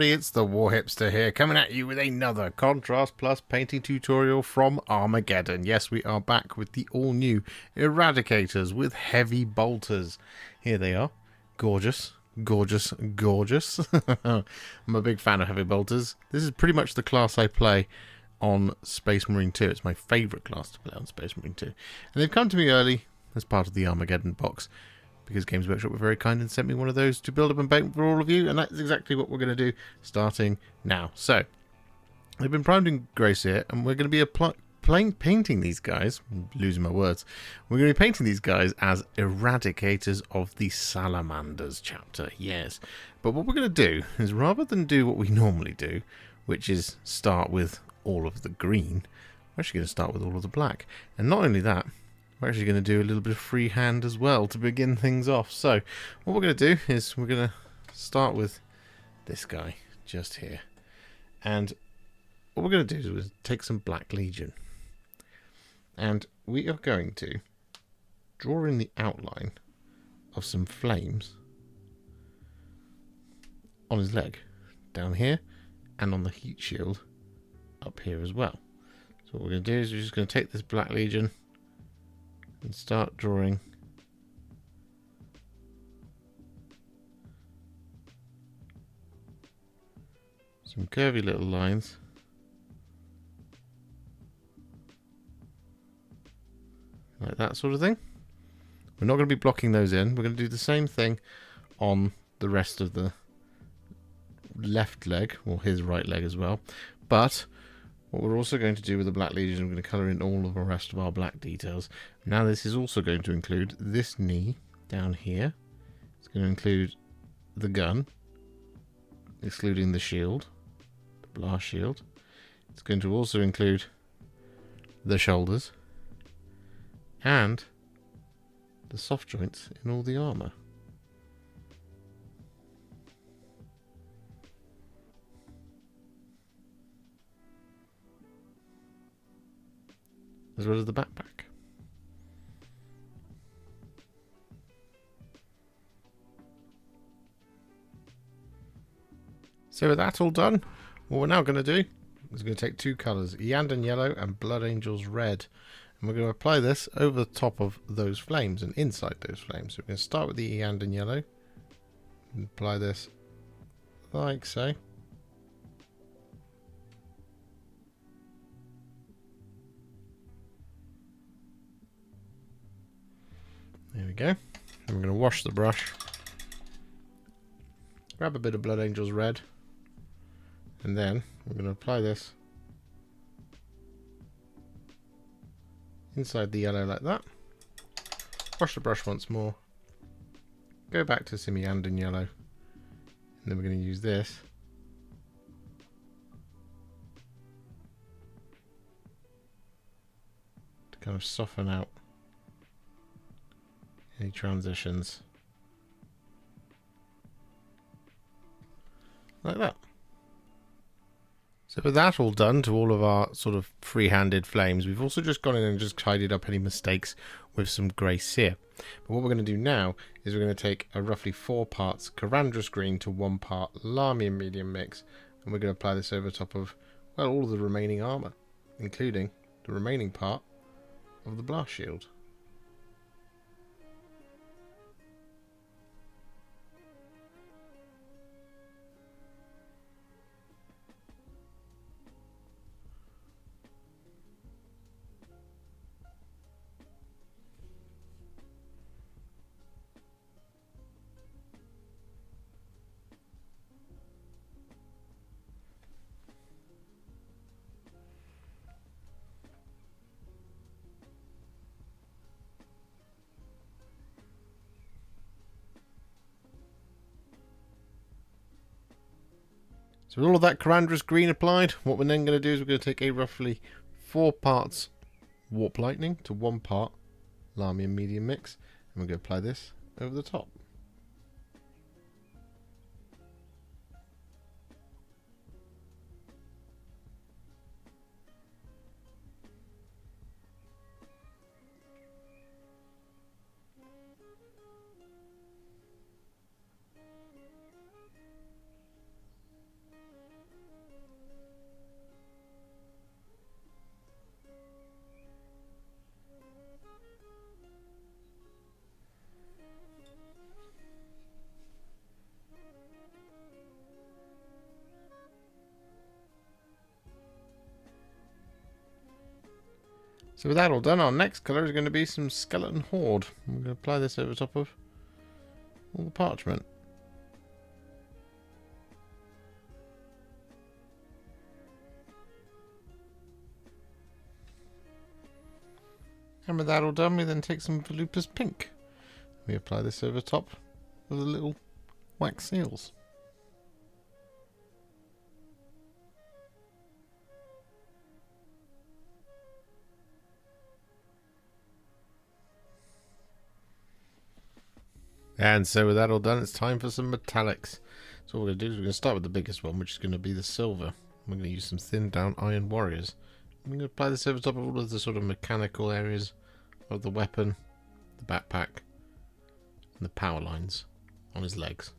everybody, it's the Warhipster here, coming at you with another Contrast Plus painting tutorial from Armageddon. Yes, we are back with the all-new Eradicators with heavy bolters. Here they are. Gorgeous, gorgeous, gorgeous. I'm a big fan of heavy bolters. This is pretty much the class I play on Space Marine 2. It's my favourite class to play on Space Marine 2. And they've come to me early as part of the Armageddon box, because Games Workshop were very kind and sent me one of those to build up and paint for all of you, and that's exactly what we're going to do starting now. So, they've been primed in grey Seer, and we're going to be painting these guys, I'm losing my words, we're going to be painting these guys as Eradicators of the Salamanders chapter, yes. But what we're going to do is, rather than do what we normally do, which is start with all of the green, we're actually going to start with all of the black. And not only that, we're actually going to do a little bit of freehand as well to begin things off. So, what we're going to do is we're going to start with this guy just here. And what we're going to do is take some Black Legion. And we are going to draw in the outline of some flames on his leg, down here, and on the heat shield up here as well. So what we're going to do is we're just going to take this Black Legion and start drawing some curvy little lines like that sort of thing. We're not going to be blocking those in. We're going to do the same thing on the rest of the left leg, or his right leg as well. But what we're also going to do with the Black Legion, we're going to colour in all of the rest of our black details. Now this is also going to include this knee down here. It's going to include the gun, excluding the shield, the blast shield. It's going to also include the shoulders and the soft joints in all the armour. As well as the backpack. So with that all done, what we're now going to do is going to take two colours, Iyanden Yellow and Blood Angels Red, and we're going to apply this over the top of those flames and inside those flames. So we're going to start with the Iyanden Yellow and apply this like so. There we go. And we're going to wash the brush, grab a bit of Blood Angels Red, and then we're going to apply this inside the yellow like that. Wash the brush once more, go back to some Iyanden Yellow, and then we're going to use this to kind of soften out any transitions like that. So with that all done to all of our sort of free-handed flames, we've also just gone in and just tidied up any mistakes with some grey Seer. But what we're going to do now is we're going to take a roughly 4 parts Karandras Green to 1 part Lahmian Medium mix, and we're going to apply this over top of, well, all of the remaining armour, including the remaining part of the blast shield. So with all of that Karandras Green applied, what we're then going to do is we're going to take a roughly 4 parts Warp Lightning to 1 part Lahmian Medium mix, and we're going to apply this over the top. So with that all done, our next colour is going to be some Skeleton Horde. I'm going to apply this over top of all the parchment. And with that all done, we then take some Volupus Pink. We apply this over top of the little wax seals. And so with that all done, it's time for some metallics. So what we're going to do is we're going to start with the biggest one, which is going to be the silver. We're going to use some thinned down Iron Warriors. I'm going to apply this over top of all of the sort of mechanical areas of the weapon, the backpack, and the power lines on his legs.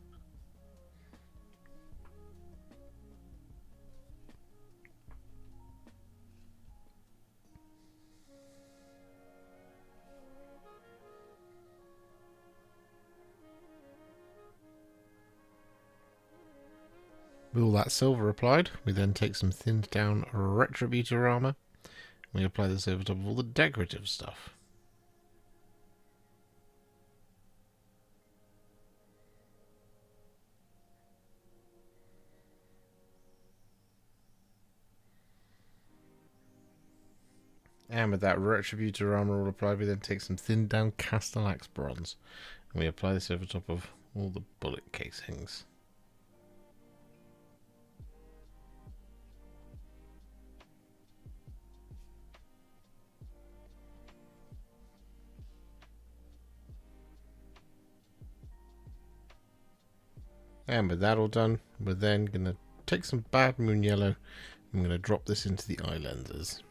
With all that silver applied, we then take some thinned down Retributor Armour. We apply this over top of all the decorative stuff. And with that Retributor Armour all applied, we then take some thinned down Castellax Bronze. And we apply this over top of all the bullet casings. And with that all done, we're then going to take some Bad Moon Yellow. I'm going to drop this into the eye lenses.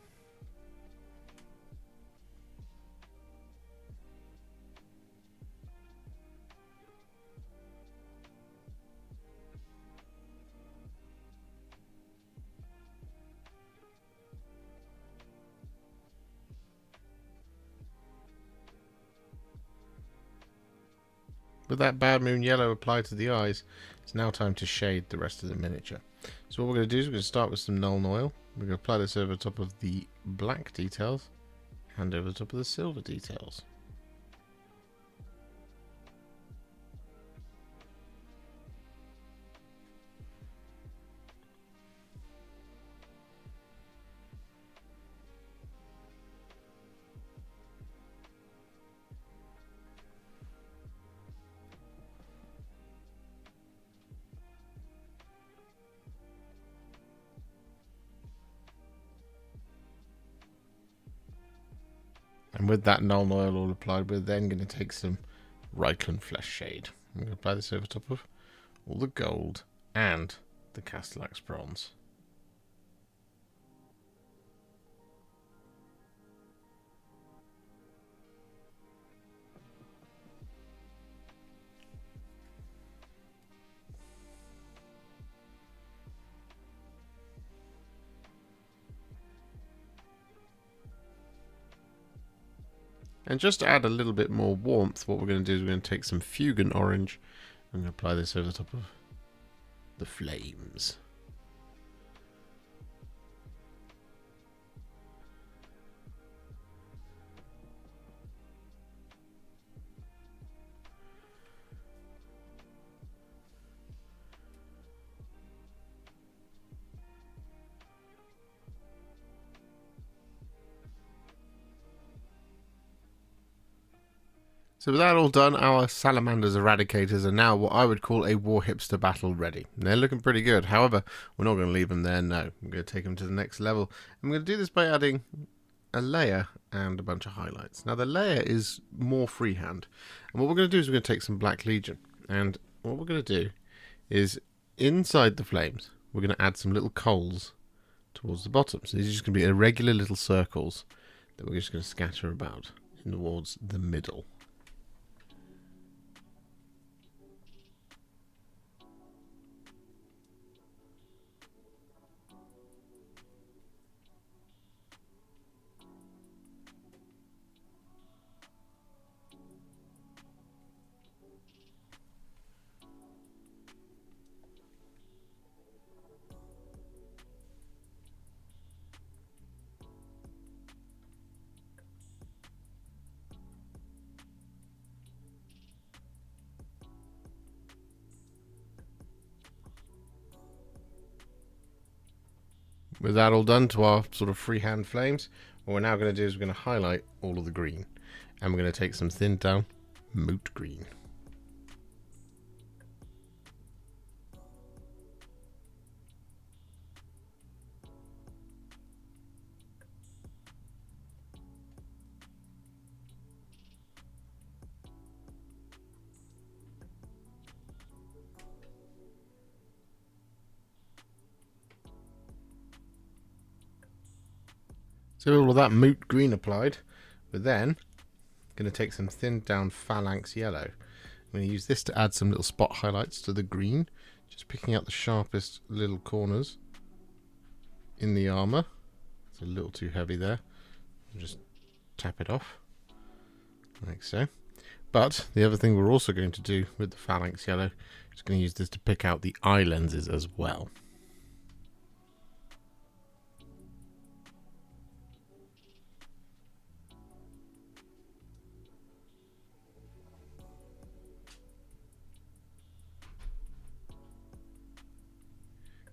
With that Bad Moon Yellow applied to the eyes, it's now time to shade the rest of the miniature. So what we're going to do is we're going to start with some Nuln Oil. We're going to apply this over top of the black details and over the top of the silver details. And with that Nuln Oil all applied, we're then going to take some Reikland Fleshshade. I'm going to apply this over top of all the gold and the Castellax Bronze. And just to add a little bit more warmth, what we're going to do is we're going to take some Fuegan Orange. I'm going to apply this over the top of the flames. So with that all done, our Salamanders Eradicators are now what I would call a Warhipster battle ready. They're looking pretty good. However, we're not going to leave them there, no. I'm going to take them to the next level. I'm going to do this by adding a layer and a bunch of highlights. Now the layer is more freehand. And what we're going to do is we're going to take some Black Legion. And what we're going to do is inside the flames, we're going to add some little coals towards the bottom. So these are just going to be irregular little circles that we're just going to scatter about towards the middle. With that all done to our sort of freehand flames, what we're now going to do is we're going to highlight all of the green. And we're going to take some thinned down Moot Green. So all of that Moot Green applied, we're then going to take some thinned down Phalanx Yellow. I'm going to use this to add some little spot highlights to the green, just picking out the sharpest little corners in the armour. It's a little too heavy there. I'll just tap it off, like so. But the other thing we're also going to do with the Phalanx Yellow is going to use this to pick out the eye lenses as well.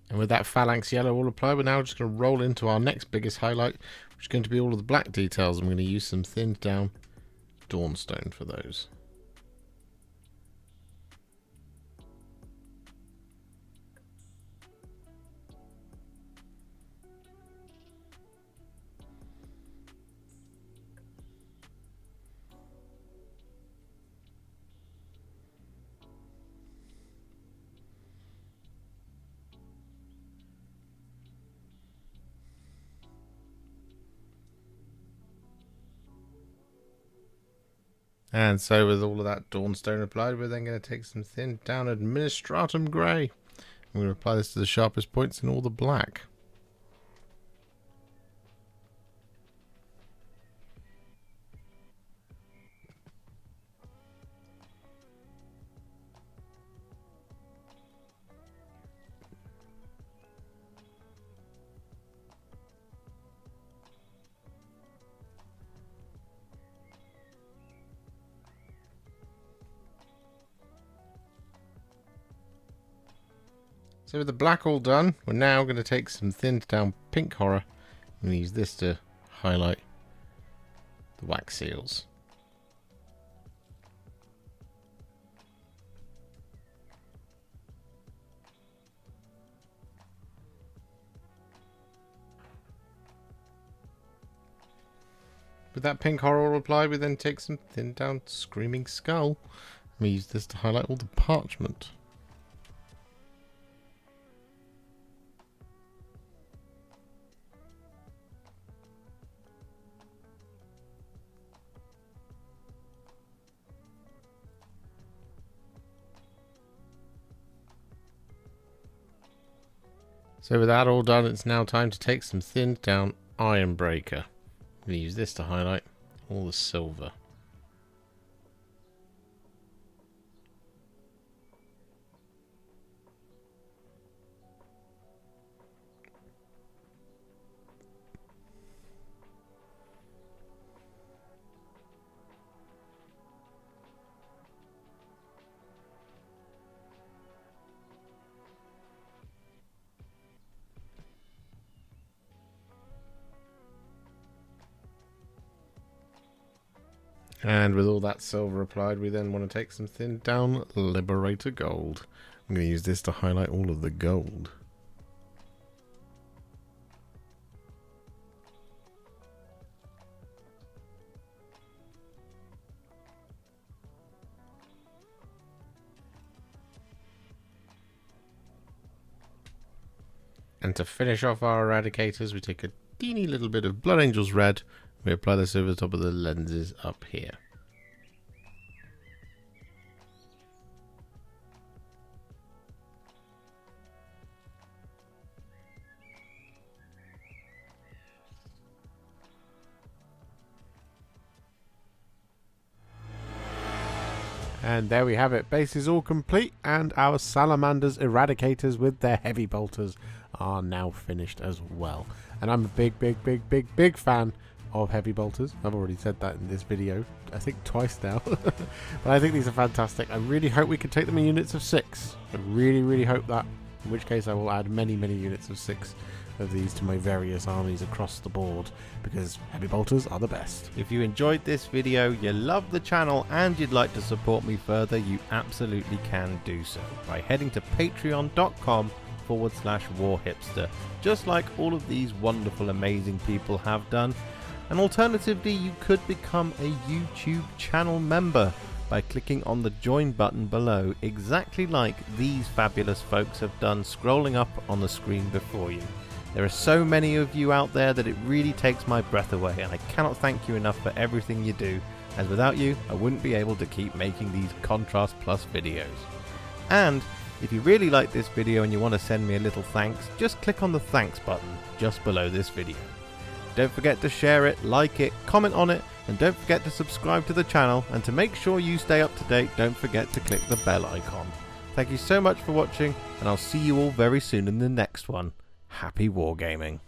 And with that Phalanx Yellow all applied, we're now just going to roll into our next biggest highlight, which is going to be all of the black details. I'm going to use some thinned down Dawnstone for those. And so with all of that Dawnstone applied, we're then going to take some thinned down Administratum Grey. I'm going to apply this to the sharpest points in all the black. So with the black all done, we're now going to take some thinned down Pink Horror and use this to highlight the wax seals. With that Pink Horror all applied, we then take some thinned down Screaming Skull and we use this to highlight all the parchment. So with that all done, it's now time to take some thinned down Ironbreaker. I'm going to use this to highlight all the silver. And with all that silver applied, we then want to take some thinned down Liberator Gold. I'm going to use this to highlight all of the gold. And to finish off our Eradicators, we take a teeny little bit of Blood Angel's Red. We apply this over the top of the lenses up here. And there we have it. Base is all complete, and our Salamanders Eradicators with their heavy bolters are now finished as well. And I'm a big fan of heavy bolters. I've already said that in this video, I think twice now. But I think these are fantastic. I really hope we can take them in units of 6. I really hope that. in which case I will add many units of 6 of these to my various armies across the board, because heavy bolters are the best. If you enjoyed this video, you love the channel, and you'd like to support me further, you absolutely can do so by heading to patreon.com/warhipster, just like all of these wonderful, amazing people have done. And alternatively, you could become a YouTube channel member by clicking on the join button below, exactly like these fabulous folks have done, scrolling up on the screen before you. There are so many of you out there that it really takes my breath away, and I cannot thank you enough for everything you do, as without you I wouldn't be able to keep making these Contrast Plus videos. And if you really like this video and you want to send me a little thanks, just click on the thanks button just below this video. Don't forget to share it, like it, comment on it, and don't forget to subscribe to the channel, and to make sure you stay up to date, don't forget to click the bell icon. Thank you so much for watching, and I'll see you all very soon in the next one. Happy wargaming.